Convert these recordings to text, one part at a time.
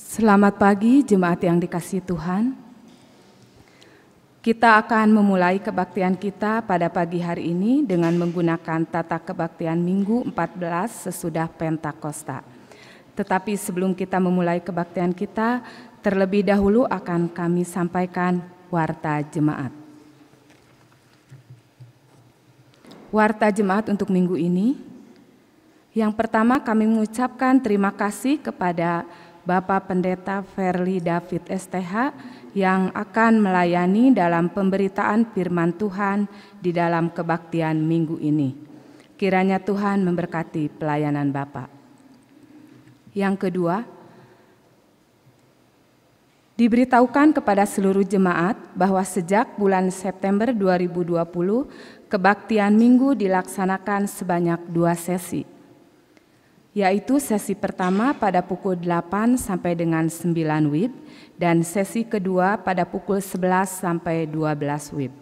Selamat pagi jemaat yang dikasihi Tuhan. Kita akan memulai kebaktian kita pada pagi hari ini dengan menggunakan tata kebaktian Minggu 14 sesudah Pentakosta. Tetapi sebelum kita memulai kebaktian kita, terlebih dahulu akan kami sampaikan warta jemaat. Warta jemaat untuk minggu ini. Yang pertama, kami mengucapkan terima kasih kepada Bapak Pendeta Verly David STH yang akan melayani dalam pemberitaan firman Tuhan di dalam kebaktian minggu ini. Kiranya Tuhan memberkati pelayanan Bapak. Yang kedua, diberitahukan kepada seluruh jemaat bahwa sejak bulan September 2020, kebaktian minggu dilaksanakan sebanyak 2 sesi. Yaitu sesi pertama pada pukul 8 sampai dengan 9 WIB dan sesi kedua pada pukul 11 sampai 12 WIB.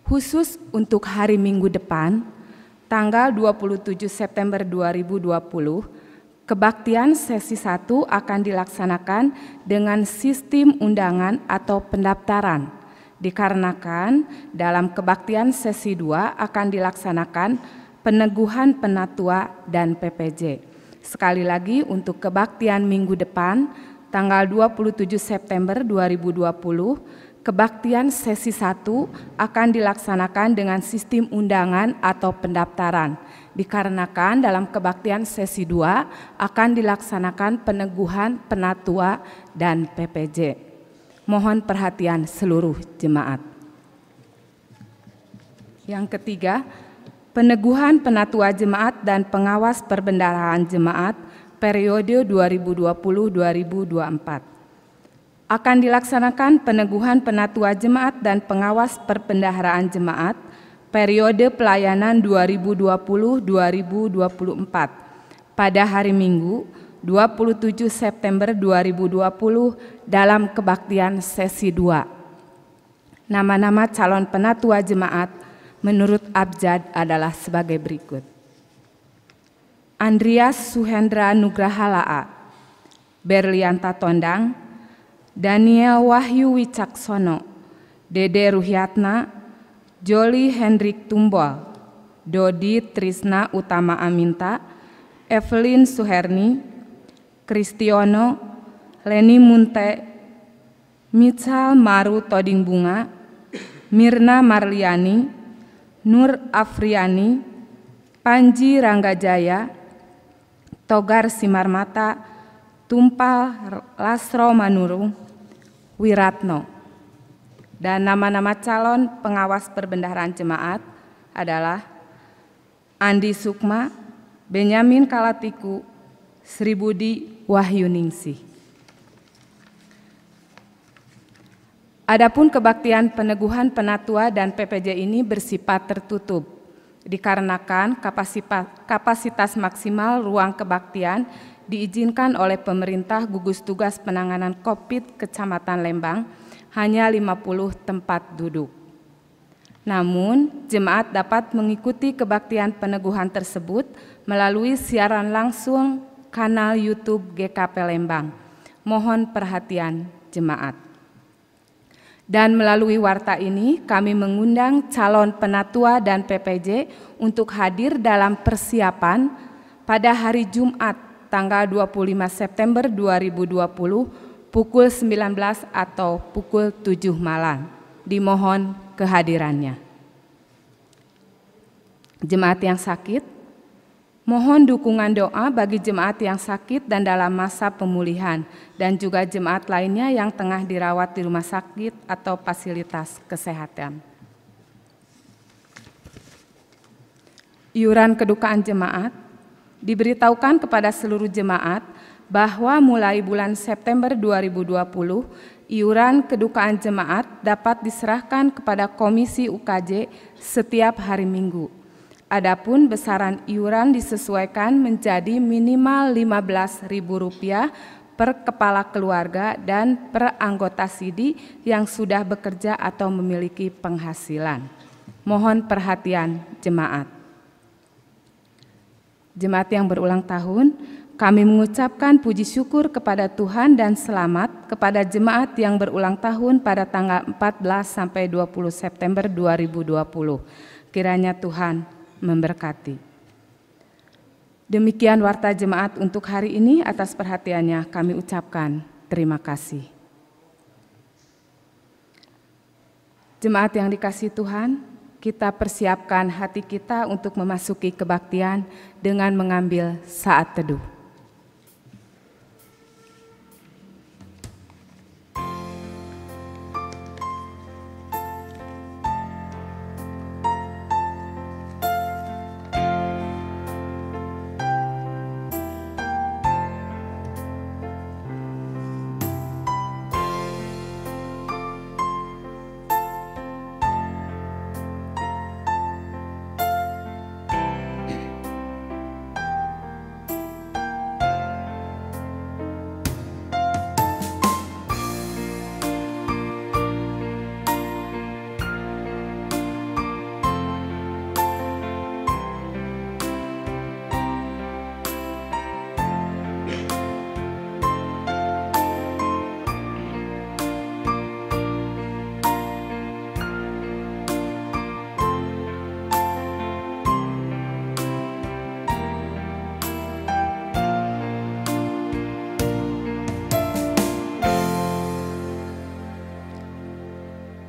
Khusus untuk hari Minggu depan, tanggal 27 September 2020, kebaktian sesi 1 akan dilaksanakan dengan sistem undangan atau pendaftaran, dikarenakan dalam kebaktian sesi 2 akan dilaksanakan peneguhan penatua dan PPJ. Sekali lagi untuk kebaktian minggu depan, tanggal 27 September 2020, kebaktian sesi 1 akan dilaksanakan dengan sistem undangan atau pendaftaran. Dikarenakan dalam kebaktian sesi 2 akan dilaksanakan peneguhan penatua dan PPJ. Mohon perhatian seluruh jemaat. Yang ketiga, peneguhan penatua jemaat dan pengawas perbendaharaan jemaat periode 2020-2024. Akan dilaksanakan peneguhan penatua jemaat dan pengawas perbendaharaan jemaat periode pelayanan 2020-2024 pada hari Minggu 27 September 2020 dalam kebaktian sesi 2. Nama-nama calon penatua jemaat menurut abjad adalah sebagai berikut. Andreas Suhendra Nugraha, Berlianta Tondang, Daniel Wahyu Wicaksono, Dede Ruhyatna, Joli Hendrik Tumbol, Dodi Trisna Utama Aminta, Evelyn Suherni, Kristiono, Leni Munte, Michal Maru Toding Bunga, Mirna Marliani, Nur Afriani, Panji Ranggajaya, Togar Simarmata, Tumpal Lasro Manurung, Wiratno. Dan nama-nama calon pengawas perbendaharaan jemaat adalah Andi Sukma, Benyamin Kalatiku, Sri Budi Wahyuningsih. Adapun kebaktian peneguhan penatua dan PPJ ini bersifat tertutup, dikarenakan kapasitas maksimal ruang kebaktian diizinkan oleh pemerintah gugus tugas penanganan COVID Kecamatan Lembang hanya 50 tempat duduk. Namun, jemaat dapat mengikuti kebaktian peneguhan tersebut melalui siaran langsung kanal YouTube GKP Lembang. Mohon perhatian jemaat. Dan melalui warta ini kami mengundang calon penatua dan PPJ untuk hadir dalam persiapan pada hari Jumat tanggal 25 September 2020 pukul 19 atau pukul 7 malam. Dimohon kehadirannya. Jemaat yang sakit, mohon dukungan doa bagi jemaat yang sakit dan dalam masa pemulihan, dan juga jemaat lainnya yang tengah dirawat di rumah sakit atau fasilitas kesehatan. Iuran kedukaan jemaat, diberitahukan kepada seluruh jemaat bahwa mulai bulan September 2020, iuran kedukaan jemaat dapat diserahkan kepada Komisi UKJ setiap hari Minggu. Adapun besaran iuran disesuaikan menjadi minimal Rp15.000 per kepala keluarga dan per anggota SIDI yang sudah bekerja atau memiliki penghasilan. Mohon perhatian jemaat. Jemaat yang berulang tahun, Kami mengucapkan puji syukur kepada Tuhan dan selamat kepada jemaat yang berulang tahun pada tanggal 14 sampai 20 September 2020. Kiranya Tuhan memberkati. Demikian warta jemaat untuk hari ini. Atas perhatiannya kami ucapkan terima kasih. Jemaat yang dikasihi Tuhan, kita persiapkan hati kita untuk memasuki kebaktian dengan mengambil saat teduh.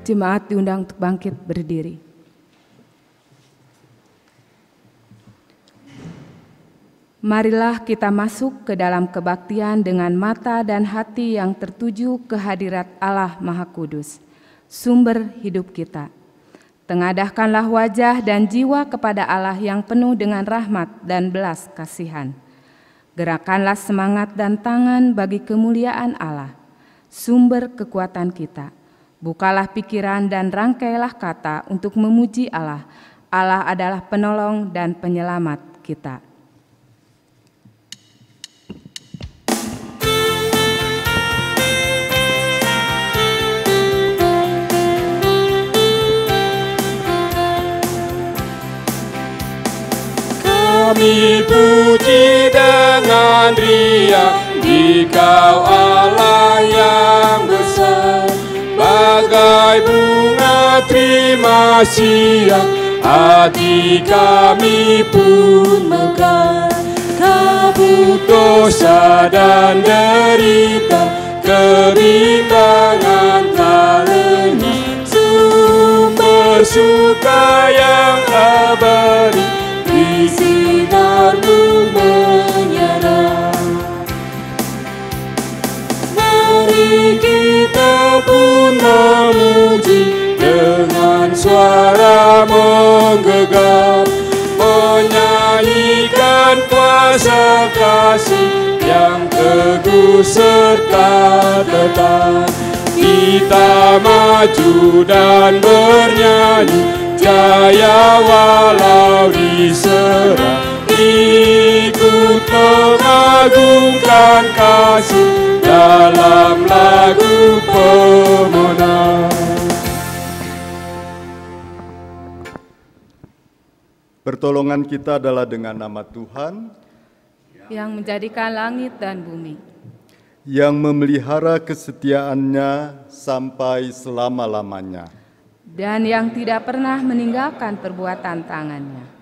Jemaat diundang untuk bangkit berdiri. Marilah kita masuk ke dalam kebaktian dengan mata dan hati yang tertuju ke hadirat Allah Maha Kudus, sumber hidup kita. Tengadahkanlah wajah dan jiwa kepada Allah yang penuh dengan rahmat dan belas kasihan. Gerakanlah semangat dan tangan bagi kemuliaan Allah, sumber kekuatan kita. Bukalah pikiran dan rangkailah kata untuk memuji Allah. Allah adalah penolong dan penyelamat kita. Kami puji dengan riang Dikau Allah yang besar. Bagai bunga terima siang, hati kami pun mekar. Kabut dosa dan derita, kebimbangan tak lenyap. Sumber suka yang abadi, di sinar-Mu menyala. Mari kita pun memuji dengan suara menggegam, menyanyikan kuasa kasih yang teguh serta tetap. Kita maju dan bernyanyi, jaya walau diserang. Ikut mengagungkan kasih dalam lagu pemenang. Pertolongan kita adalah dengan nama Tuhan yang menjadikan langit dan bumi, yang memelihara kesetiaannya sampai selama-lamanya, dan yang tidak pernah meninggalkan perbuatan tangannya.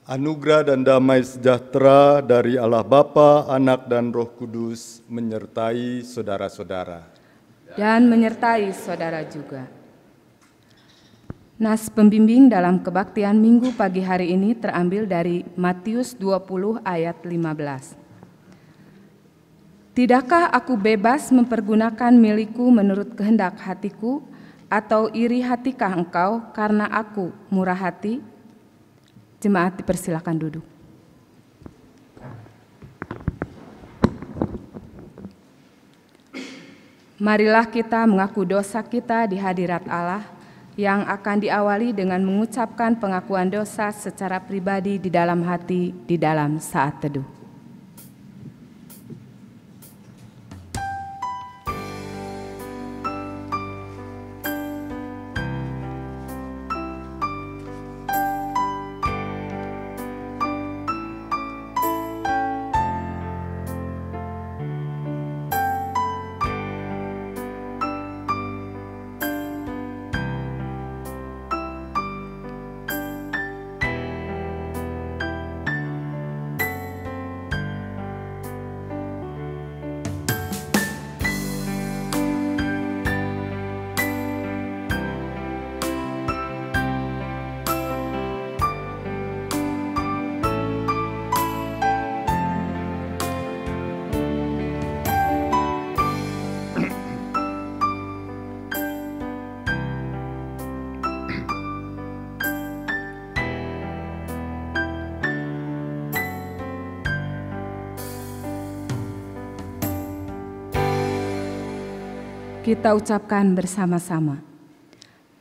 Anugerah dan damai sejahtera dari Allah Bapa, Anak, dan Roh Kudus menyertai saudara-saudara. Dan menyertai saudara juga. Nas pembimbing dalam kebaktian Minggu pagi hari ini terambil dari Matius 20 ayat 15. Tidakkah aku bebas mempergunakan milikku menurut kehendak hatiku, atau iri hatikah engkau karena aku murah hati? Jemaat dipersilakan duduk. Marilah kita mengaku dosa kita di hadirat Allah, yang akan diawali dengan mengucapkan pengakuan dosa secara pribadi di dalam hati di dalam saat teduh. kita ucapkan bersama-sama.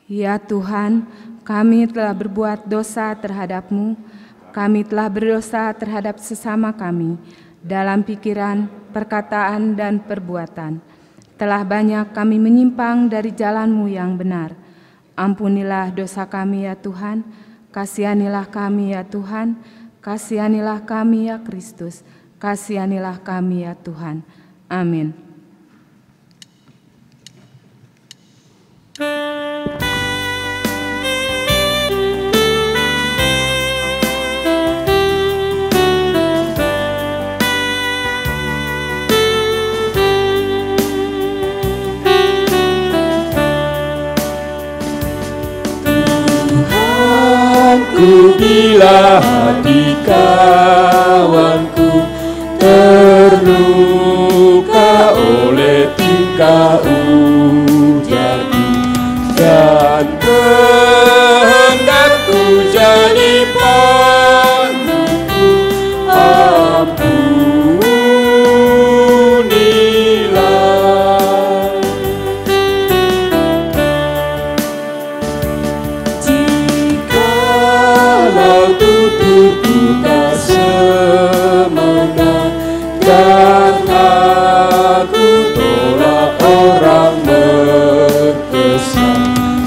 Ya Tuhan, kami telah berbuat dosa terhadap-Mu, kami telah berdosa terhadap sesama kami, dalam pikiran, perkataan, dan perbuatan. Telah banyak kami menyimpang dari jalan-Mu yang benar. Ampunilah dosa kami ya Tuhan, kasihanilah kami ya Tuhan, kasihanilah kami ya Kristus, kasihanilah kami ya Tuhan. Amin. Tuhanku, bila hati kawanku terluka oleh tingkah ujarku, dan kehendakku jadi panduku, ampunilah. Jikalau tuturku tak semena dan aku tolak orang berkesan,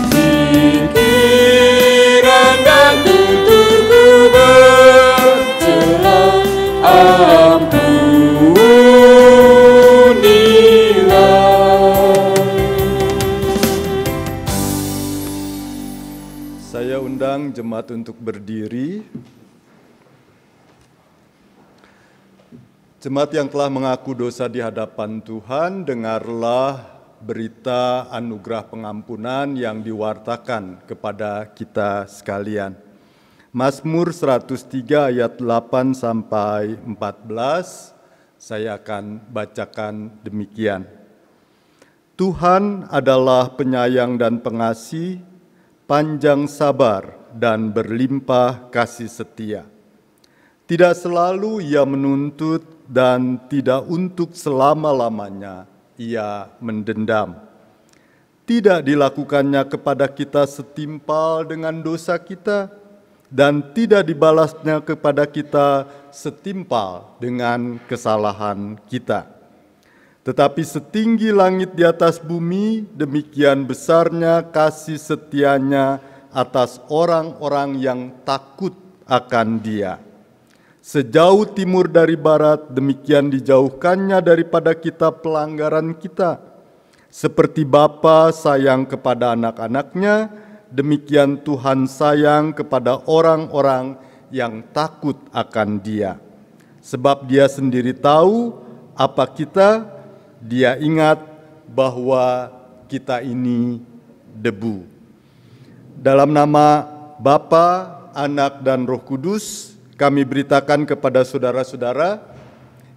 pikiran dan tuturku bercela, ampunilah. Saya undang jemaat untuk berdiri. Jemaat yang telah mengaku dosa di hadapan Tuhan, dengarlah berita anugerah pengampunan yang diwartakan kepada kita sekalian. Mazmur 103 ayat 8 sampai 14, saya akan bacakan demikian. Tuhan adalah penyayang dan pengasih, panjang sabar dan berlimpah kasih setia. Tidak selalu ia menuntut dan tidak untuk selama-lamanya ia mendendam. Tidak dilakukannya kepada kita setimpal dengan dosa kita, dan tidak dibalasnya kepada kita setimpal dengan kesalahan kita. Tetapi setinggi langit di atas bumi, demikian besarnya kasih setianya atas orang-orang yang takut akan Dia. Sejauh timur dari barat, demikian dijauhkannya daripada kita pelanggaran kita. Seperti Bapa sayang kepada anak-anaknya, demikian Tuhan sayang kepada orang-orang yang takut akan Dia. Sebab Dia sendiri tahu apa kita, Dia ingat bahwa kita ini debu. Dalam nama Bapa, Anak, dan Roh Kudus, kami beritakan kepada saudara-saudara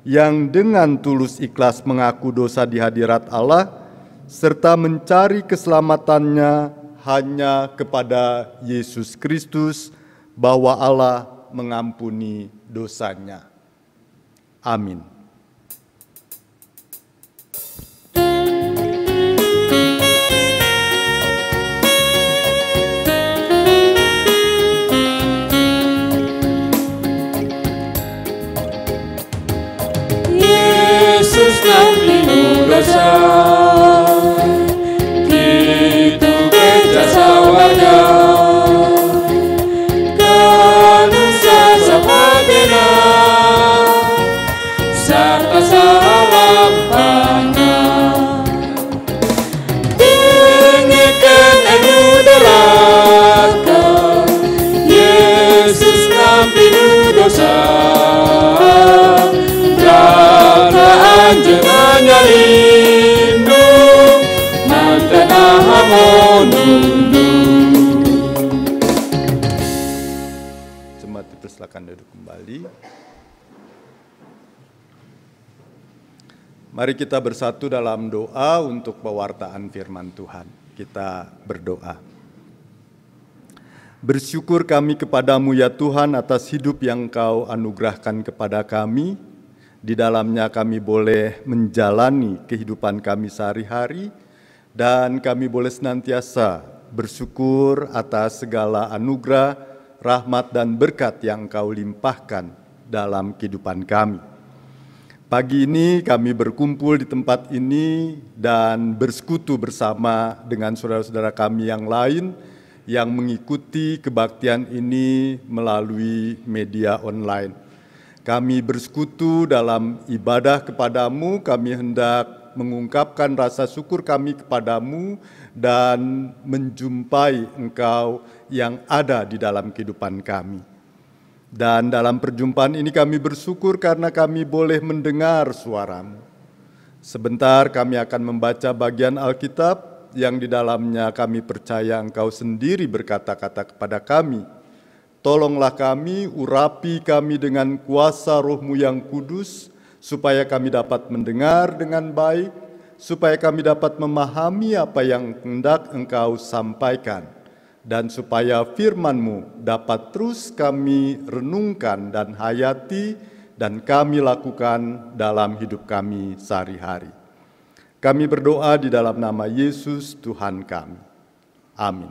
yang dengan tulus ikhlas mengaku dosa di hadirat Allah, serta mencari keselamatannya hanya kepada Yesus Kristus, bahwa Allah mengampuni dosanya. Amin. Yesus mengampuni dosa, itu kejasawannya, kanusa sahabena, serta salam pandang. Dengarkan anugerahku, Yesus mengampuni dosa. Anjenanya lindung, mantanah menundung. Jemaat dipersilakan duduk kembali. Mari kita bersatu dalam doa untuk pewartaan firman Tuhan. Kita berdoa. Bersyukur kami kepadamu ya Tuhan atas hidup yang Kau anugerahkan kepada kami. Di dalamnya kami boleh menjalani kehidupan kami sehari-hari dan kami boleh senantiasa bersyukur atas segala anugerah, rahmat, dan berkat yang Engkau limpahkan dalam kehidupan kami. Pagi ini kami berkumpul di tempat ini dan bersekutu bersama dengan saudara-saudara kami yang lain yang mengikuti kebaktian ini melalui media online. Kami bersekutu dalam ibadah kepadamu, kami hendak mengungkapkan rasa syukur kami kepadamu dan menjumpai Engkau yang ada di dalam kehidupan kami. Dan dalam perjumpaan ini kami bersyukur karena kami boleh mendengar suara-Mu. Sebentar kami akan membaca bagian Alkitab yang di dalamnya kami percaya Engkau sendiri berkata-kata kepada kami. Tolonglah kami, urapi kami dengan kuasa Roh-Mu yang kudus, supaya kami dapat mendengar dengan baik, supaya kami dapat memahami apa yang hendak Engkau sampaikan, dan supaya firman-Mu dapat terus kami renungkan dan hayati dan kami lakukan dalam hidup kami sehari-hari. Kami berdoa di dalam nama Yesus Tuhan kami. Amin.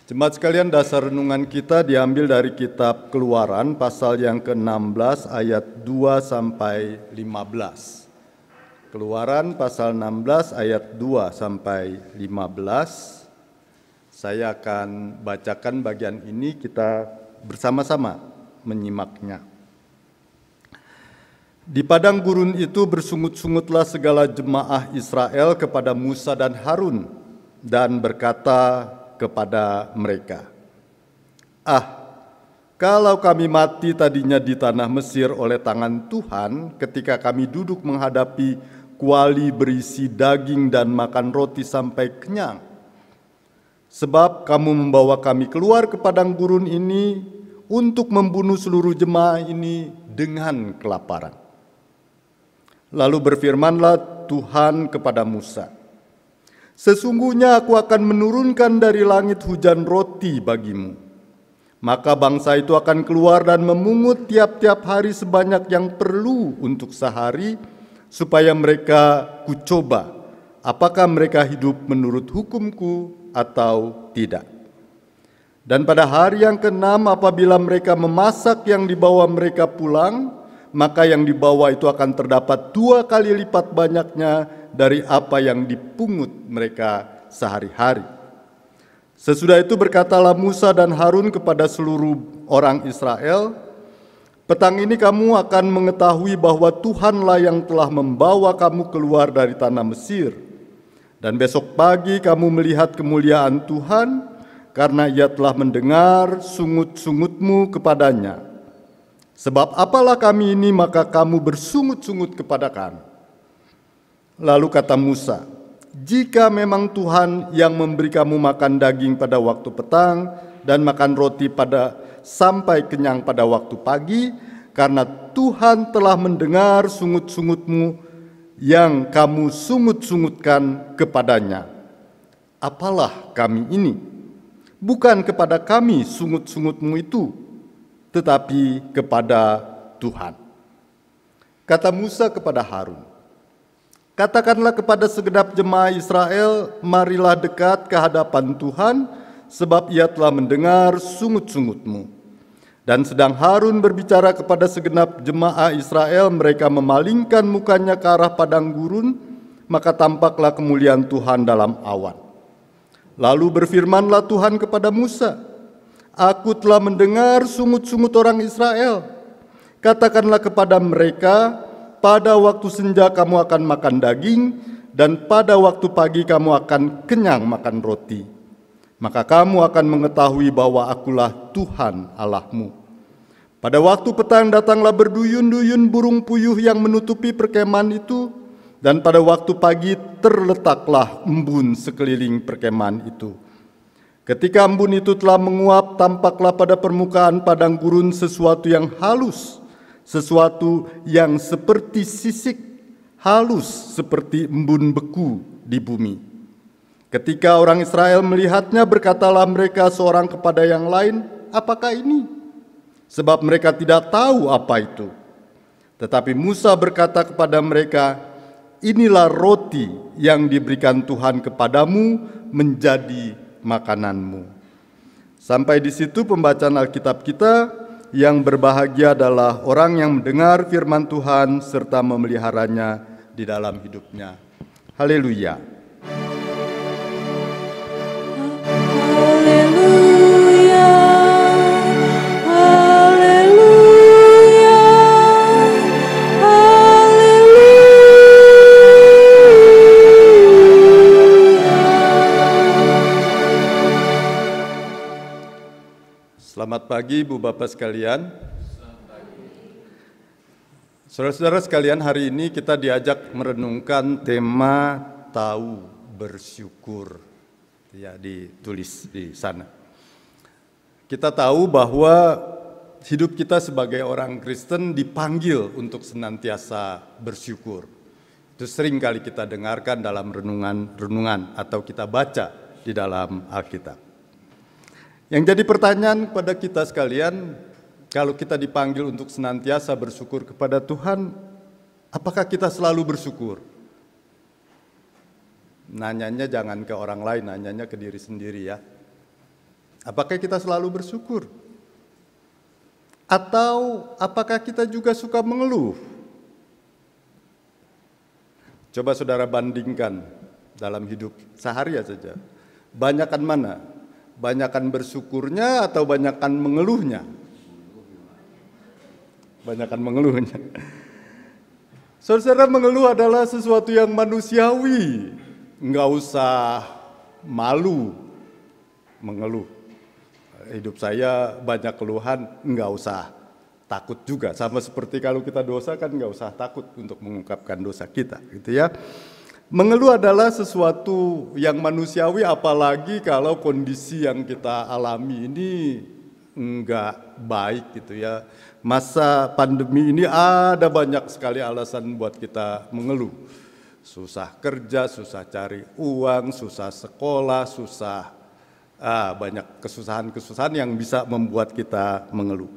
Jemaat sekalian, dasar renungan kita diambil dari kitab Keluaran pasal yang ke-16 ayat 2 sampai 15. Keluaran pasal 16 ayat 2 sampai 15. Saya akan bacakan bagian ini, kita bersama-sama menyimaknya. Di padang gurun itu bersungut-sungutlah segala jemaah Israel kepada Musa dan Harun dan berkata kepada mereka, kalau kami mati tadinya di tanah Mesir oleh tangan Tuhan ketika kami duduk menghadapi kuali berisi daging dan makan roti sampai kenyang. Sebab kamu membawa kami keluar ke padang gurun ini untuk membunuh seluruh jemaah ini dengan kelaparan. Lalu berfirmanlah Tuhan kepada Musa, sesungguhnya aku akan menurunkan dari langit hujan roti bagimu. Maka bangsa itu akan keluar dan memungut tiap-tiap hari sebanyak yang perlu untuk sehari, supaya mereka kucoba apakah mereka hidup menurut hukumku atau tidak. Dan pada hari yang ke-6 apabila mereka memasak yang dibawa mereka pulang, maka yang dibawa itu akan terdapat 2 kali lipat banyaknya dari apa yang dipungut mereka sehari-hari. Sesudah itu berkatalah Musa dan Harun kepada seluruh orang Israel, petang ini kamu akan mengetahui bahwa Tuhanlah yang telah membawa kamu keluar dari tanah Mesir. Dan besok pagi kamu melihat kemuliaan Tuhan, karena Ia telah mendengar sungut-sungutmu kepadanya. Sebab apalah kami ini, maka kamu bersungut-sungut kepada kami. Lalu kata Musa, jika memang Tuhan yang memberi kamu makan daging pada waktu petang dan makan roti sampai kenyang pada waktu pagi, karena Tuhan telah mendengar sungut-sungutmu yang kamu sungut-sungutkan kepadanya. Apalah kami ini? Bukan kepada kami sungut-sungutmu itu, tetapi kepada Tuhan. Kata Musa kepada Harun, katakanlah kepada segenap jemaah Israel, marilah dekat ke hadapan Tuhan, sebab Ia telah mendengar sungut-sungutmu. Dan sedang Harun berbicara kepada segenap jemaah Israel, mereka memalingkan mukanya ke arah padang gurun, maka tampaklah kemuliaan Tuhan dalam awan. Lalu berfirmanlah Tuhan kepada Musa, aku telah mendengar sungut-sungut orang Israel. Katakanlah kepada mereka, pada waktu senja kamu akan makan daging, dan pada waktu pagi kamu akan kenyang makan roti. Maka kamu akan mengetahui bahwa akulah Tuhan Allahmu. Pada waktu petang datanglah berduyun-duyun burung puyuh yang menutupi perkemahan itu, dan pada waktu pagi terletaklah embun sekeliling perkemahan itu. Ketika embun itu telah menguap, tampaklah pada permukaan padang gurun sesuatu yang halus, sesuatu yang seperti sisik, halus seperti embun beku di bumi. Ketika orang Israel melihatnya, berkatalah mereka seorang kepada yang lain, apakah ini? Sebab mereka tidak tahu apa itu. Tetapi Musa berkata kepada mereka, inilah roti yang diberikan Tuhan kepadamu menjadi makananmu. Sampai di situ pembacaan Alkitab kita. Yang berbahagia adalah orang yang mendengar firman Tuhan serta memeliharanya di dalam hidupnya. Haleluya. Haleluya. Selamat pagi Ibu Bapak sekalian. Saudara-saudara sekalian, hari ini kita diajak merenungkan tema tahu bersyukur. Ya, ditulis di sana. Kita tahu bahwa hidup kita sebagai orang Kristen dipanggil untuk senantiasa bersyukur. Itu sering kali kita dengarkan dalam renungan atau kita baca di dalam Alkitab. Yang jadi pertanyaan kepada kita sekalian, kalau kita dipanggil untuk senantiasa bersyukur kepada Tuhan, apakah kita selalu bersyukur? Nanyanya jangan ke orang lain, nanyanya ke diri sendiri ya. Apakah kita selalu bersyukur? Atau apakah kita juga suka mengeluh? Coba saudara bandingkan dalam hidup sehari saja. Banyakan mana? Banyakan bersyukurnya atau banyakan mengeluhnya? Banyakan mengeluhnya. Saudara, mengeluh adalah sesuatu yang manusiawi. Enggak usah malu mengeluh. Hidup saya banyak keluhan, enggak usah takut juga. Sama seperti kalau kita dosa kan enggak usah takut untuk mengungkapkan dosa kita, gitu ya. Mengeluh adalah sesuatu yang manusiawi, apalagi kalau kondisi yang kita alami ini enggak baik gitu ya. Masa pandemi ini ada banyak sekali alasan buat kita mengeluh. Susah kerja, susah cari uang, susah sekolah, susah banyak kesusahan-kesusahan yang bisa membuat kita mengeluh.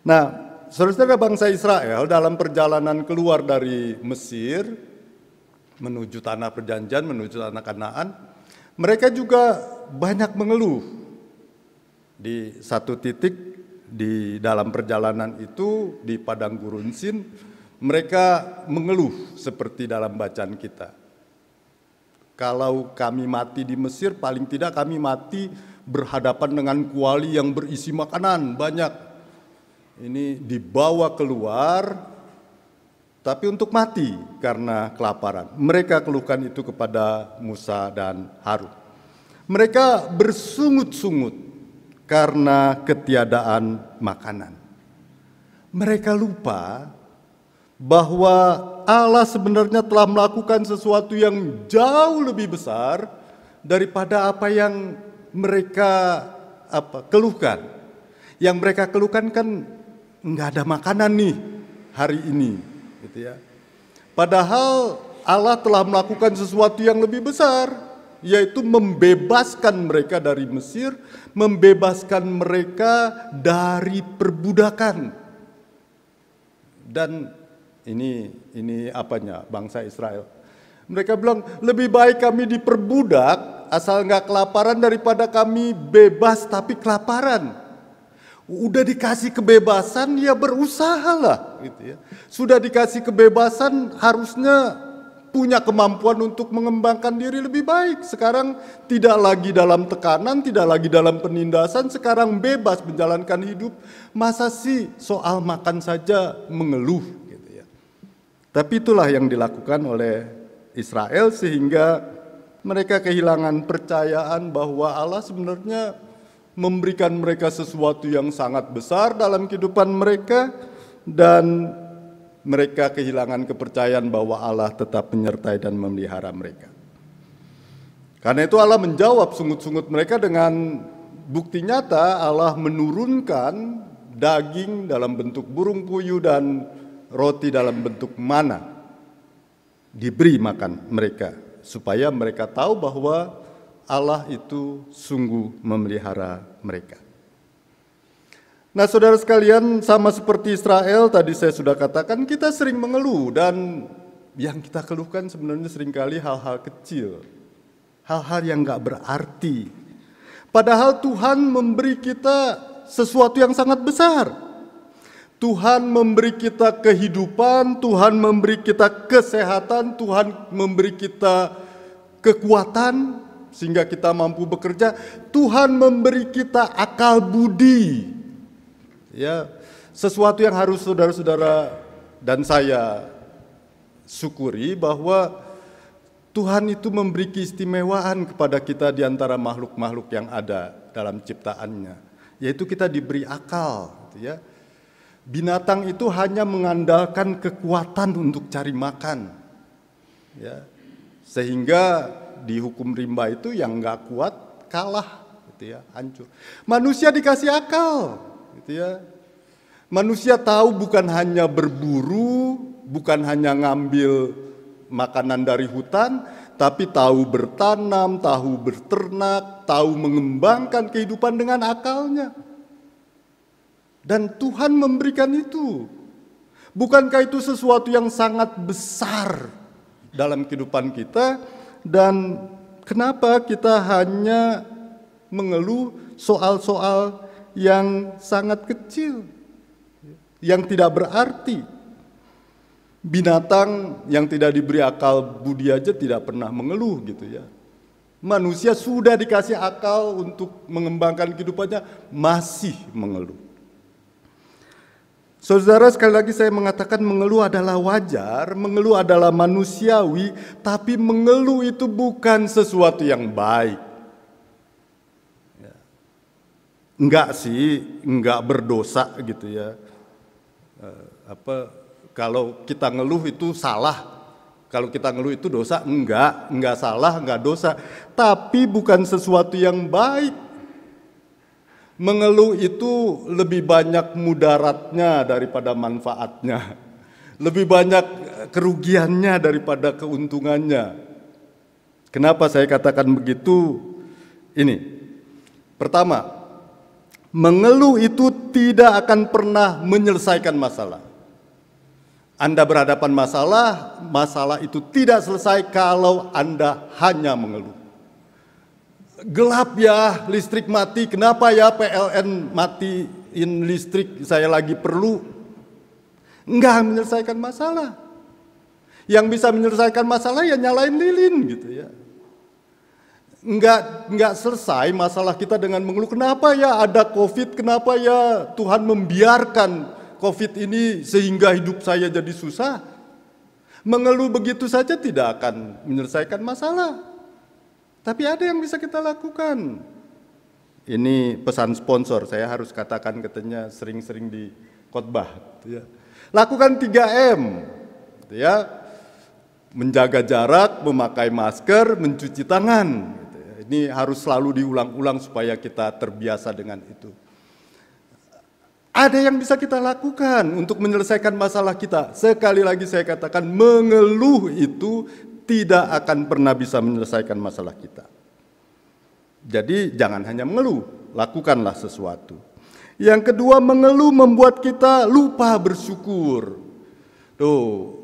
Nah, saudara-saudara bangsa Israel dalam perjalanan keluar dari Mesir menuju tanah perjanjian, menuju tanah Kanaan, mereka juga banyak mengeluh. Di satu titik di dalam perjalanan itu di padang gurun Sin, mereka mengeluh seperti dalam bacaan kita. Kalau kami mati di Mesir, paling tidak kami mati berhadapan dengan kuali yang berisi makanan banyak. Ini dibawa keluar, tapi untuk mati karena kelaparan. Mereka keluhkan itu kepada Musa dan Harun. Mereka bersungut-sungut karena ketiadaan makanan. Mereka lupa bahwa Allah sebenarnya telah melakukan sesuatu yang jauh lebih besar daripada apa yang mereka keluhkan. Yang mereka keluhkan kan nggak ada makanan nih hari ini. Gitu ya. Padahal Allah telah melakukan sesuatu yang lebih besar, yaitu membebaskan mereka dari Mesir, membebaskan mereka dari perbudakan. Dan ini apanya bangsa Israel? Mereka bilang lebih baik kami diperbudak asal nggak kelaparan daripada kami bebas tapi kelaparan. Udah dikasih kebebasan, ya berusahalah, gitu ya. Sudah dikasih kebebasan, harusnya punya kemampuan untuk mengembangkan diri lebih baik. Sekarang tidak lagi dalam tekanan, tidak lagi dalam penindasan, sekarang bebas menjalankan hidup. Masa sih soal makan saja mengeluh, gitu ya. Tapi itulah yang dilakukan oleh Israel sehingga mereka kehilangan percayaan bahwa Allah sebenarnya memberikan mereka sesuatu yang sangat besar dalam kehidupan mereka, dan mereka kehilangan kepercayaan bahwa Allah tetap menyertai dan memelihara mereka. Karena itu Allah menjawab sungut-sungut mereka dengan bukti nyata. Allah menurunkan daging dalam bentuk burung puyuh dan roti dalam bentuk mana, diberi makan mereka, supaya mereka tahu bahwa Allah itu sungguh memelihara mereka. Nah, saudara sekalian, sama seperti Israel tadi saya sudah katakan, kita sering mengeluh dan Yang kita keluhkan sebenarnya seringkali hal-hal kecil, hal-hal yang gak berarti. Padahal Tuhan memberi kita sesuatu yang sangat besar. Tuhan memberi kita kehidupan, Tuhan memberi kita kesehatan, Tuhan memberi kita kekuatan sehingga kita mampu bekerja. Tuhan memberi kita akal budi. Ya, sesuatu yang harus saudara-saudara dan saya syukuri bahwa Tuhan itu memberi keistimewaan kepada kita di antara makhluk-makhluk yang ada dalam ciptaannya, yaitu kita diberi akal, gitu ya. Binatang itu hanya mengandalkan kekuatan untuk cari makan, ya. Sehingga di hukum rimba itu yang nggak kuat kalah, gitu ya, hancur. Manusia dikasih akal, gitu ya. Manusia tahu bukan hanya berburu, bukan hanya ngambil makanan dari hutan, tapi tahu bertanam, tahu berternak, tahu mengembangkan kehidupan dengan akalnya. Dan Tuhan memberikan itu. Bukankah itu sesuatu yang sangat besar dalam kehidupan kita? Dan kenapa kita hanya mengeluh soal-soal yang sangat kecil, yang tidak berarti? Binatang yang tidak diberi akal budi aja tidak pernah mengeluh, gitu ya. Manusia sudah dikasih akal untuk mengembangkan kehidupannya, masih mengeluh. Saudara, sekali lagi saya mengatakan mengeluh adalah wajar, mengeluh adalah manusiawi, tapi mengeluh itu bukan sesuatu yang baik. Enggak sih, enggak berdosa gitu ya. Kalau kita ngeluh itu salah, kalau kita ngeluh itu dosa, enggak salah, enggak dosa, tapi bukan sesuatu yang baik. Mengeluh itu lebih banyak mudaratnya daripada manfaatnya, lebih banyak kerugiannya daripada keuntungannya. Kenapa saya katakan begitu? Ini, pertama, mengeluh itu tidak akan pernah menyelesaikan masalah. Anda berhadapan masalah, masalah itu tidak selesai kalau Anda hanya mengeluh. Gelap ya, listrik mati, kenapa ya PLN matiin listrik, saya lagi perlu. Enggak menyelesaikan masalah. Yang bisa menyelesaikan masalah ya nyalain lilin gitu ya. Enggak selesai masalah kita dengan mengeluh, kenapa ya ada COVID, kenapa ya Tuhan membiarkan COVID ini sehingga hidup saya jadi susah. Mengeluh begitu saja tidak akan menyelesaikan masalah. Tapi ada yang bisa kita lakukan. Ini pesan sponsor, saya harus katakan katanya sering-sering di khotbah. Ya. Lakukan 3M. Ya. Menjaga jarak, memakai masker, mencuci tangan. Ini harus selalu diulang-ulang supaya kita terbiasa dengan itu. Ada yang bisa kita lakukan untuk menyelesaikan masalah kita. Sekali lagi saya katakan, mengeluh itu tidak akan pernah bisa menyelesaikan masalah kita. Jadi jangan hanya mengeluh, lakukanlah sesuatu. Yang kedua, mengeluh membuat kita lupa bersyukur. Tuh,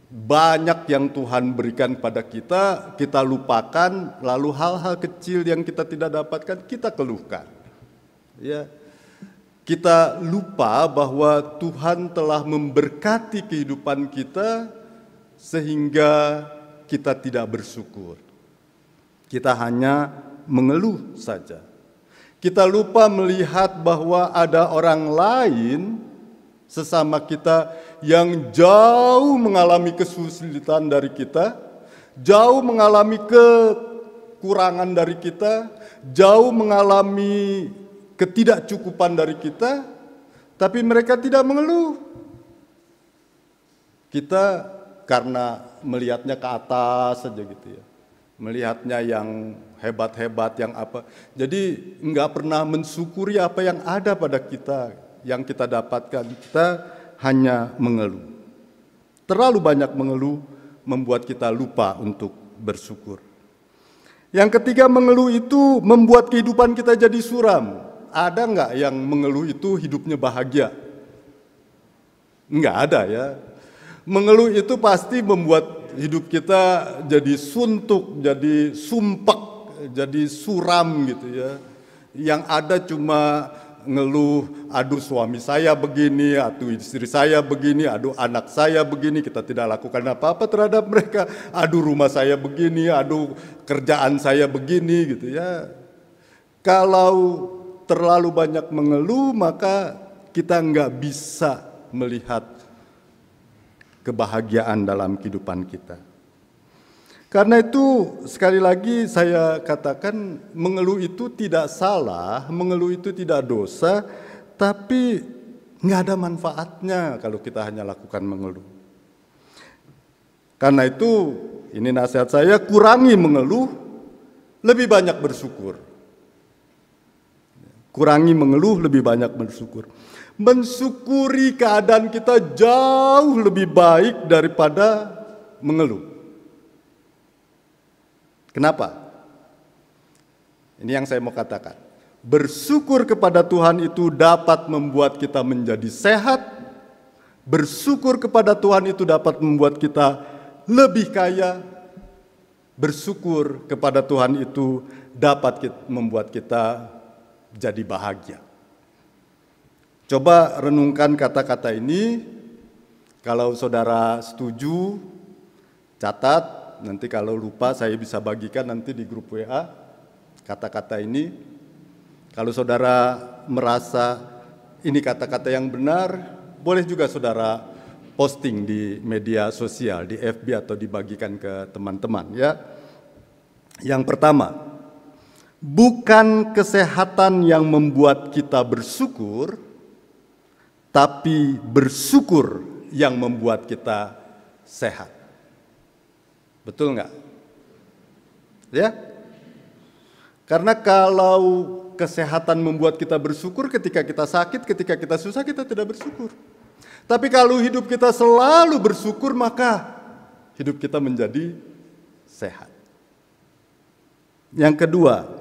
banyak yang Tuhan berikan pada kita, kita lupakan, lalu hal-hal kecil yang kita tidak dapatkan, kita keluhkan. Ya, kita lupa bahwa Tuhan telah memberkati kehidupan kita, sehingga kita tidak bersyukur. Kita hanya mengeluh saja. Kita lupa melihat bahwa ada orang lain sesama kita yang jauh mengalami kesulitan dari kita, jauh mengalami kekurangan dari kita, jauh mengalami ketidakcukupan dari kita, tapi mereka tidak mengeluh. Kita karena melihatnya ke atas saja gitu ya, melihatnya yang hebat-hebat, yang apa, jadi enggak pernah mensyukuri apa yang ada pada kita, yang kita dapatkan. Kita hanya mengeluh. Terlalu banyak mengeluh membuat kita lupa untuk bersyukur. Yang ketiga, mengeluh itu membuat kehidupan kita jadi suram. Ada enggak yang mengeluh itu hidupnya bahagia? Enggak ada ya. Mengeluh itu pasti membuat hidup kita jadi suntuk, jadi sumpek, jadi suram gitu ya. Yang ada cuma ngeluh, aduh suami saya begini, aduh istri saya begini, aduh anak saya begini, kita tidak lakukan apa-apa terhadap mereka, aduh rumah saya begini, aduh kerjaan saya begini gitu ya. Kalau terlalu banyak mengeluh, maka kita nggak bisa melihat kebahagiaan dalam kehidupan kita. Karena itu sekali lagi saya katakan mengeluh itu tidak salah, mengeluh itu tidak dosa, tapi nggak ada manfaatnya kalau kita hanya lakukan mengeluh. Karena itu ini nasihat saya, kurangi mengeluh, lebih banyak bersyukur. Kurangi mengeluh, lebih banyak bersyukur. Mensyukuri keadaan kita jauh lebih baik daripada mengeluh. Kenapa? Ini yang saya mau katakan. Bersyukur kepada Tuhan itu dapat membuat kita menjadi sehat. Bersyukur kepada Tuhan itu dapat membuat kita lebih kaya. Bersyukur kepada Tuhan itu dapat membuat kita jadi bahagia. Coba renungkan kata-kata ini. Kalau saudara setuju, catat. Nanti kalau lupa saya bisa bagikan nanti di grup WA kata-kata ini. Kalau saudara merasa ini kata-kata yang benar, boleh juga saudara posting di media sosial, di FB atau dibagikan ke teman-teman ya. Yang pertama, bukan kesehatan yang membuat kita bersyukur, tapi bersyukur yang membuat kita sehat. Betul nggak? Ya? Karena kalau kesehatan membuat kita bersyukur, ketika kita sakit, ketika kita susah, kita tidak bersyukur. Tapi kalau hidup kita selalu bersyukur, maka hidup kita menjadi sehat. Yang kedua,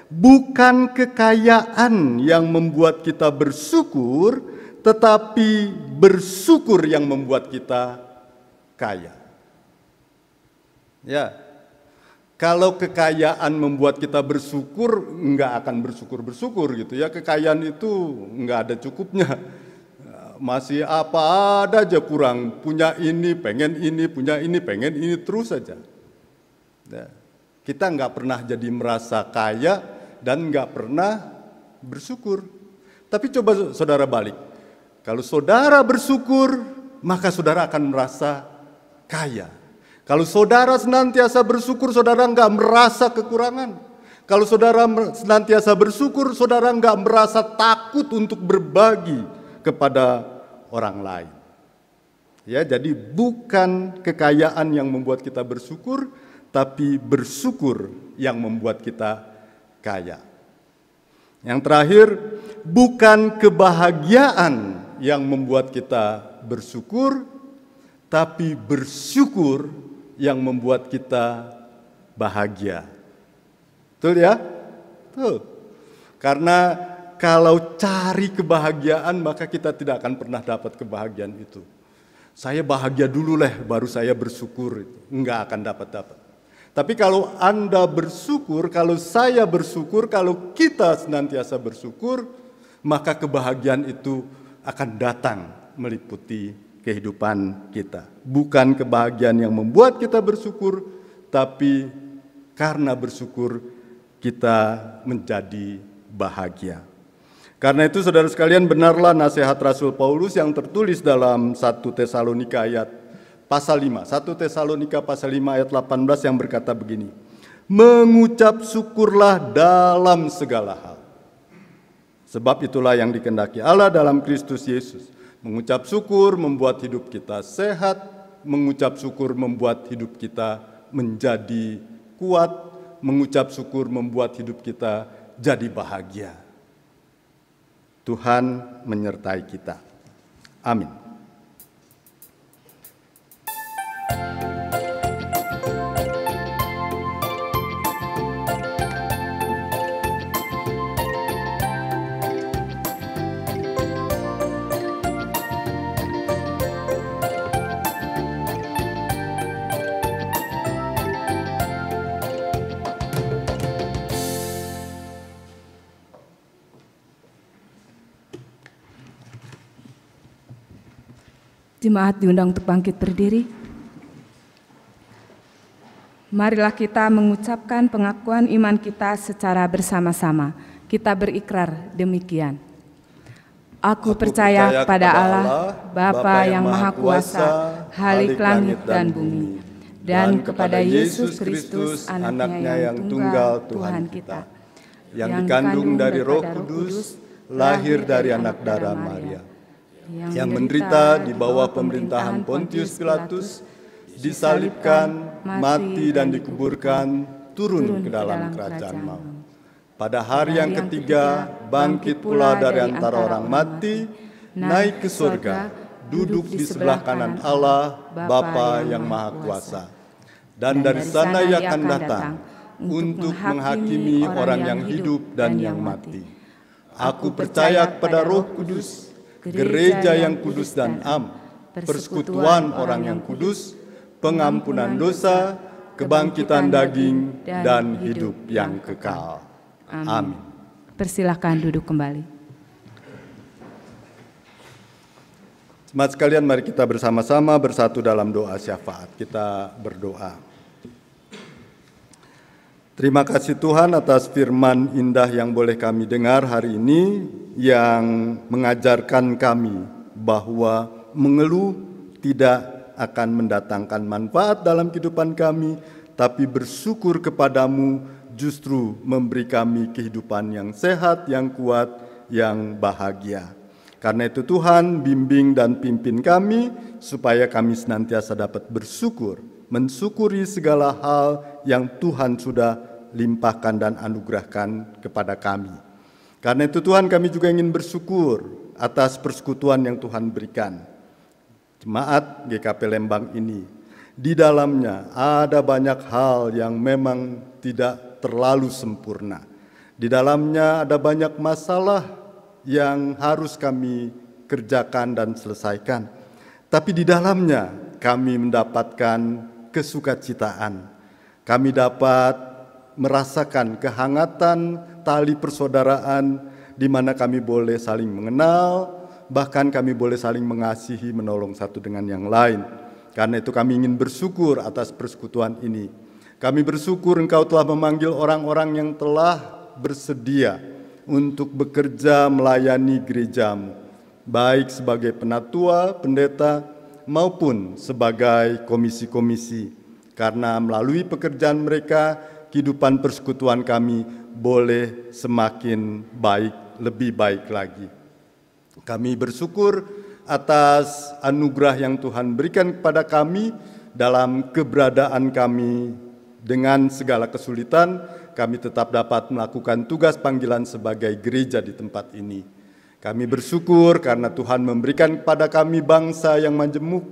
bukan kekayaan yang membuat kita bersyukur, tetapi bersyukur yang membuat kita kaya. Ya, kalau kekayaan membuat kita bersyukur, nggak akan bersyukur gitu ya. Kekayaan itu nggak ada cukupnya. Masih apa ada aja kurang. Punya ini, pengen ini, punya ini, pengen ini, terus saja. Ya, kita nggak pernah jadi merasa kaya dan nggak pernah bersyukur. Tapi coba saudara balik. Kalau saudara bersyukur, maka saudara akan merasa kaya. Kalau saudara senantiasa bersyukur, saudara nggak merasa kekurangan. Kalau saudara senantiasa bersyukur, saudara nggak merasa takut untuk berbagi kepada orang lain. Ya, jadi bukan kekayaan yang membuat kita bersyukur, tapi bersyukur yang membuat kita kaya. Yang terakhir, bukan kebahagiaan yang membuat kita bersyukur, tapi bersyukur yang membuat kita bahagia. Betul ya? Betul. Karena kalau cari kebahagiaan, maka kita tidak akan pernah dapat kebahagiaan itu. Saya bahagia dulu lah, baru saya bersyukur. Enggak akan dapat. Tapi kalau Anda bersyukur, kalau saya bersyukur, kalau kita senantiasa bersyukur, maka kebahagiaan itu akan datang meliputi kehidupan kita. Bukan kebahagiaan yang membuat kita bersyukur, tapi karena bersyukur kita menjadi bahagia. Karena itu saudara sekalian, benarlah nasihat Rasul Paulus yang tertulis dalam 1 Tesalonika ayat pasal 5. 1 Tesalonika pasal 5 ayat 18 yang berkata begini. Mengucap syukurlah dalam segala hal. Sebab itulah yang dikehendaki Allah dalam Kristus Yesus. Mengucap syukur membuat hidup kita sehat. Mengucap syukur membuat hidup kita menjadi kuat. Mengucap syukur membuat hidup kita jadi bahagia. Tuhan menyertai kita. Amin. Jemaat diundang untuk bangkit berdiri. Marilah kita mengucapkan pengakuan iman kita secara bersama-sama. Kita berikrar demikian. Aku percaya kepada Allah, Bapa yang Maha Kuasa, Halik langit dan bumi, dan kepada Yesus Kristus, Anaknya yang tunggal Tuhan kita, yang dikandung dari Roh Kudus, lahir dari anak darah Maria, yang menderita di bawah pemerintahan Pontius Pilatus, disalibkan, mati dan dikuburkan, turun ke dalam kerajaan maut. Pada hari yang ketiga, bangkit pula dari antara orang mati, naik ke surga, duduk di sebelah kanan Allah, Bapa yang Maha Kuasa. Dan dari sana Ia akan datang untuk menghakimi orang yang hidup dan yang mati. Aku percaya kepada Roh Kudus, gereja yang kudus dan am, persekutuan orang yang kudus, pengampunan dosa, kebangkitan daging, dan hidup yang kekal. Amin. Persilahkan duduk kembali. Jemaat sekalian, mari kita bersama-sama bersatu dalam doa syafaat. Kita berdoa. Terima kasih Tuhan atas firman indah yang boleh kami dengar hari ini, yang mengajarkan kami bahwa mengeluh tidak akan mendatangkan manfaat dalam kehidupan kami, tapi bersyukur kepadamu justru memberi kami kehidupan yang sehat, yang kuat, yang bahagia. Karena itu Tuhan, bimbing dan pimpin kami supaya kami senantiasa dapat bersyukur, mensyukuri segala hal yang Tuhan sudah limpahkan dan anugerahkan kepada kami. Karena itu Tuhan, kami juga ingin bersyukur atas persekutuan yang Tuhan berikan. Jemaat GKP Lembang ini, di dalamnya ada banyak hal yang memang tidak terlalu sempurna. Di dalamnya ada banyak masalah yang harus kami kerjakan dan selesaikan. Tapi di dalamnya kami mendapatkan kesukacitaan. Kami dapat merasakan kehangatan tali persaudaraan di mana kami boleh saling mengenal, bahkan kami boleh saling mengasihi, menolong satu dengan yang lain. Karena itu kami ingin bersyukur atas persekutuan ini. Kami bersyukur Engkau telah memanggil orang-orang yang telah bersedia untuk bekerja melayani gerejamu, baik sebagai penatua, pendeta, maupun sebagai komisi-komisi. Karena melalui pekerjaan mereka, kehidupan persekutuan kami boleh semakin baik, lebih baik lagi. Kami bersyukur atas anugerah yang Tuhan berikan kepada kami dalam keberadaan kami. Dengan segala kesulitan, kami tetap dapat melakukan tugas panggilan sebagai gereja di tempat ini. Kami bersyukur karena Tuhan memberikan kepada kami bangsa yang majemuk,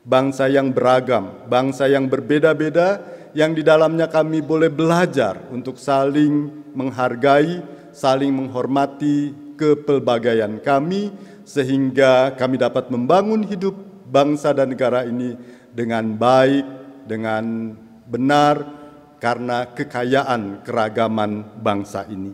bangsa yang beragam, bangsa yang berbeda-beda, yang di dalamnya kami boleh belajar untuk saling menghargai, saling menghormati kepelbagaian kami, sehingga kami dapat membangun hidup bangsa dan negara ini dengan baik, dengan benar, karena kekayaan keragaman bangsa ini.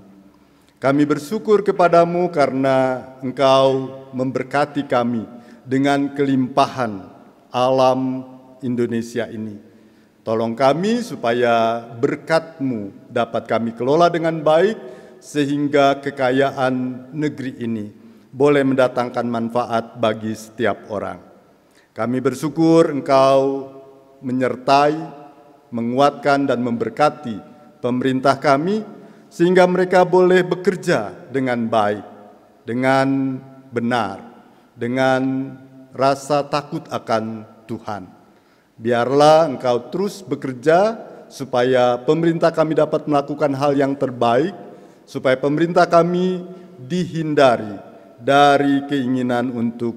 Kami bersyukur kepadamu karena Engkau memberkati kami dengan kelimpahan alam Indonesia ini. Tolong kami supaya berkat-Mu dapat kami kelola dengan baik, sehingga kekayaan negeri ini boleh mendatangkan manfaat bagi setiap orang. Kami bersyukur Engkau menyertai, menguatkan dan memberkati pemerintah kami, sehingga mereka boleh bekerja dengan baik, dengan benar, dengan rasa takut akan Tuhan. Biarlah Engkau terus bekerja supaya pemerintah kami dapat melakukan hal yang terbaik, supaya pemerintah kami dihindari dari keinginan untuk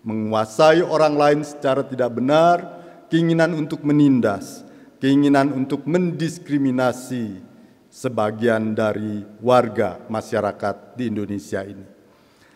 menguasai orang lain secara tidak benar, keinginan untuk menindas, keinginan untuk mendiskriminasi sebagian dari warga masyarakat di Indonesia ini.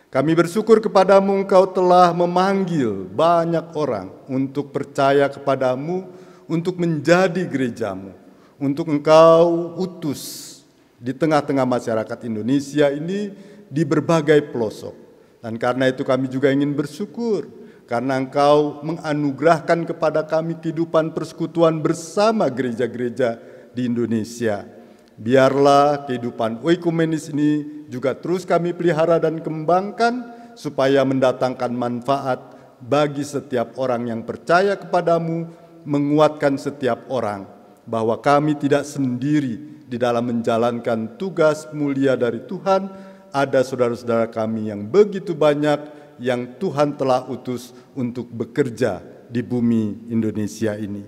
Kami bersyukur kepadamu, Engkau telah memanggil banyak orang untuk percaya kepadamu, untuk menjadi gerejamu, untuk Engkau utus di tengah-tengah masyarakat Indonesia ini di berbagai pelosok. Dan karena itu kami juga ingin bersyukur karena Engkau menganugerahkan kepada kami kehidupan persekutuan bersama gereja-gereja di Indonesia. Biarlah kehidupan oikumenis ini juga terus kami pelihara dan kembangkan, supaya mendatangkan manfaat bagi setiap orang yang percaya kepadamu, menguatkan setiap orang bahwa kami tidak sendiri di dalam menjalankan tugas mulia dari Tuhan. Ada saudara-saudara kami yang begitu banyak yang Tuhan telah utus untuk bekerja di bumi Indonesia ini.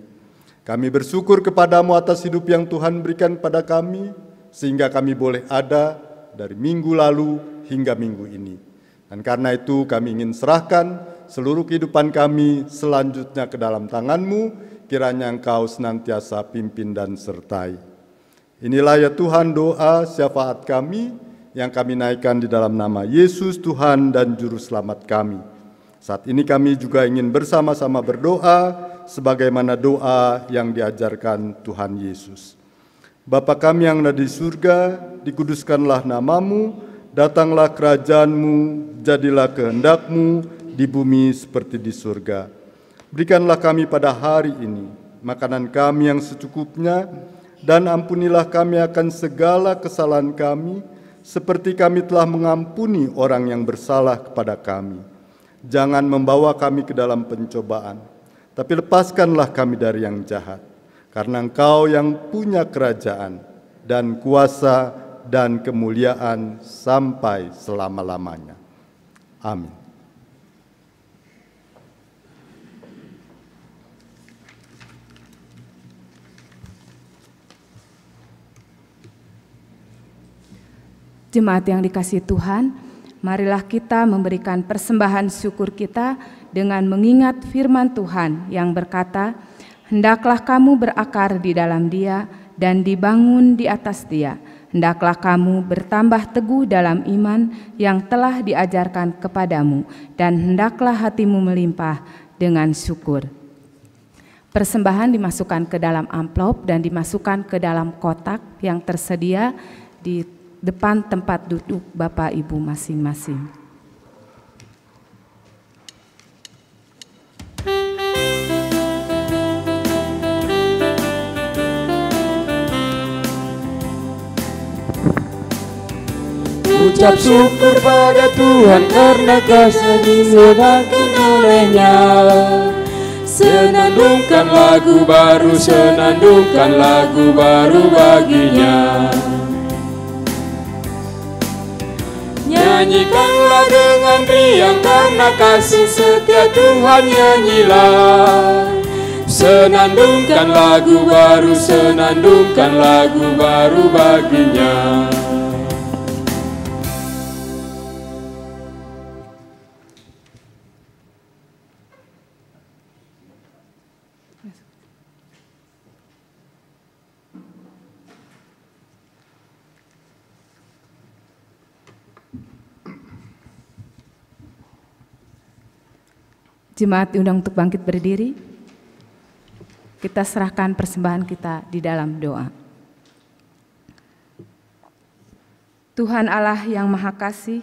Kami bersyukur kepadamu atas hidup yang Tuhan berikan pada kami, sehingga kami boleh ada dari minggu lalu hingga minggu ini. Dan karena itu kami ingin serahkan seluruh kehidupan kami selanjutnya ke dalam tangan-Mu, kiranya Engkau senantiasa pimpin dan sertai. Inilah ya Tuhan doa syafaat kami yang kami naikkan di dalam nama Yesus Tuhan dan Juru Selamat kami. Saat ini kami juga ingin bersama-sama berdoa sebagaimana doa yang diajarkan Tuhan Yesus. Bapa kami yang ada di surga, dikuduskanlah nama-Mu, datanglah kerajaan-Mu, jadilah kehendak-Mu di bumi seperti di surga. Berikanlah kami pada hari ini makanan kami yang secukupnya, dan ampunilah kami akan segala kesalahan kami, seperti kami telah mengampuni orang yang bersalah kepada kami. Jangan membawa kami ke dalam pencobaan, tapi lepaskanlah kami dari yang jahat. Karena Engkau yang punya kerajaan dan kuasa dan kemuliaan sampai selama-lamanya. Amin. Jemaat yang dikasihi Tuhan, marilah kita memberikan persembahan syukur kita dengan mengingat firman Tuhan yang berkata, "Hendaklah kamu berakar di dalam Dia dan dibangun di atas Dia. Hendaklah kamu bertambah teguh dalam iman yang telah diajarkan kepadamu, dan hendaklah hatimu melimpah dengan syukur." Persembahan dimasukkan ke dalam amplop dan dimasukkan ke dalam kotak yang tersedia di depan tempat duduk Bapak Ibu masing-masing. Ucap syukur pada Tuhan karena kasih-Nya olehnya. Senandungkan lagu baru, senandungkan lagu baru baginya. Nyanyikanlah dengan riang karena kasih setia Tuhan, nyanyilah. Senandungkan lagu baru, senandungkan lagu baru baginya. Jemaat diundang untuk bangkit berdiri. Kita serahkan persembahan kita di dalam doa. Tuhan Allah yang Maha Kasih,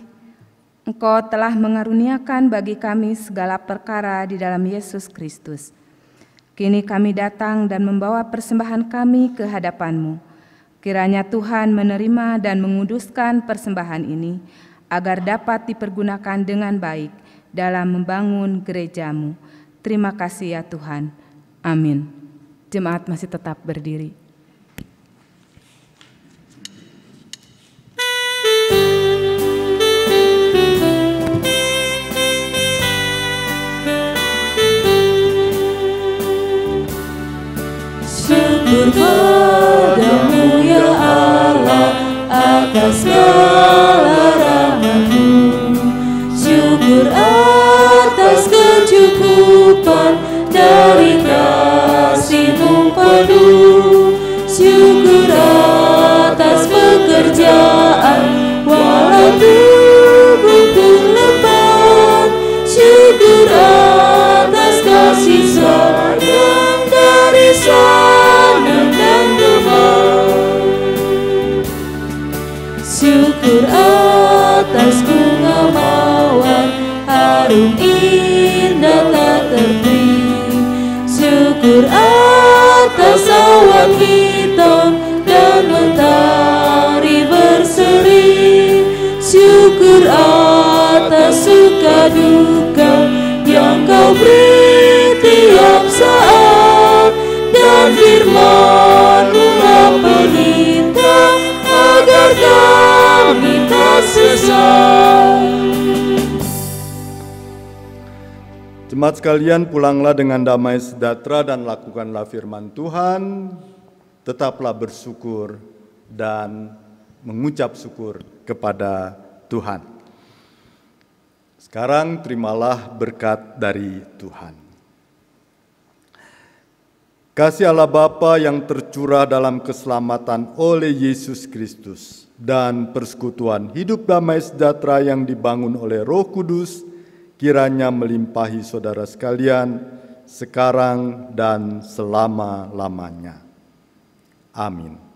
Engkau telah mengaruniakan bagi kami segala perkara di dalam Yesus Kristus. Kini kami datang dan membawa persembahan kami ke hadapan-Mu. Kiranya Tuhan menerima dan menguduskan persembahan ini, agar dapat dipergunakan dengan baik dalam membangun gereja-Mu. Terima kasih ya Tuhan. Amin. Jemaat masih tetap berdiri. Syukur padamu ya Allah atas segala rahmat-Mu. Syukur atas kecukupan dari kasih-Mu penuh. Syukur atas pekerjaan walau tubuh pun lebat. Syukur atas kasih sayang dari sana dan teman. Syukur atas bunga mawar harum indah Syukur atas awan hitam dan mentari berseri, syukur atas suka duka yang Kau beri tiap saat, dan firman-Mu memerintah agar kami tak sesat. Jemaat sekalian, pulanglah dengan damai sejahtera dan lakukanlah firman Tuhan. Tetaplah bersyukur dan mengucap syukur kepada Tuhan. Sekarang terimalah berkat dari Tuhan. Kasih Allah Bapa yang tercurah dalam keselamatan oleh Yesus Kristus dan persekutuan hidup damai sejahtera yang dibangun oleh Roh Kudus kiranya melimpahi saudara sekalian sekarang dan selama-lamanya. Amin.